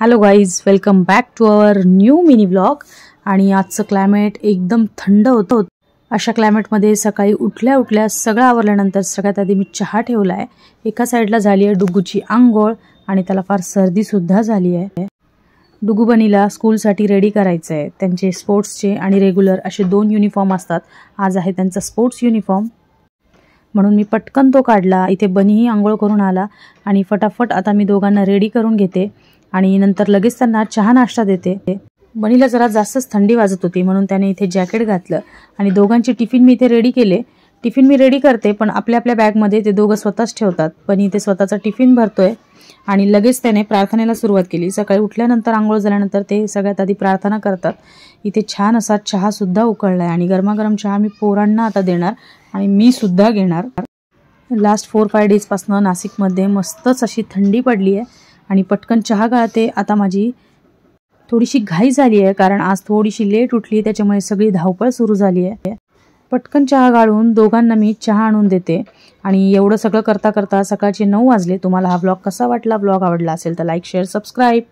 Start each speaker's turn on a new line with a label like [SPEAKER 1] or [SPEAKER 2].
[SPEAKER 1] Hello guys, welcome back to our new mini vlog. आणि आजचं climate एकदम थंड होतं। अशा क्लायमेटमध्ये सकाळी उठल्या सगळं आवरल्यानंतर सगळ्यात आधी मी चहा ठेवला आहे। एका साईडला झाली आहे डुगूची आंघोळ आणि त्याला फार सर्दीसुद्धा झाली आहे। डुगू बनीला स्कूलसाठी रेडी करायचं आहे। त्यांचे स्पोर्ट्सचे आणि रेग्युलर असे दोन युनिफॉर्म असतात। आज आहे त्यांचा स्पोर्ट्स युनिफॉर्म, म्हणून मी पटकन तो काढला। इथे बनीही आंघोळ करून आला आणि फटाफट आता मी दोघांना रेडी करून घेते आणि नंतर लगेच त्यांना चहा नाश्ता देते। बनीला जरा जास्तच थंडी वाजत होती, म्हणून त्याने इथे जॅकेट घातलं आणि दोघांचे टिफिन मी इथे रेडी केले। टिफिन मी रेडी करते, पण आपल्या आपल्या बॅगमध्ये ते दोघं स्वतःच ठेवतात। बनी इथे स्वतःचा टिफिन भरतोय आणि लगेच त्याने प्रार्थनेला सुरुवात केली। सकाळी उठल्यानंतर आंघोळ झाल्यानंतर ते सगळ्यात आधी प्रार्थना करतात। इथे छान असा चहा सुद्धा उकळलाय आणि गरमागरम चहा मी पोरांना आता देणार आणि मी सुद्धा घेणार। लास्ट 4-5 डेज पासून नाशिकमध्ये मस्तच अशी थंडी पडली आहे आणि पटकन चहा गाळते। आता माझी थोडीशी घाई झाली आहे, कारण आज थोडीशी लेट उठली, त्याच्यामुळे सगळी धावपळ सुरू झाली आहे। पटकन चहा गाळून दोघांना मी चहा आणून देते आणि एवढं सगळं करता करता सकाळचे 9 वाजले। तुम्हाला हा व्लॉग कसा वाटला? व्लॉग आवडला असेल तर लाईक, शेअर, सबस्क्राईब।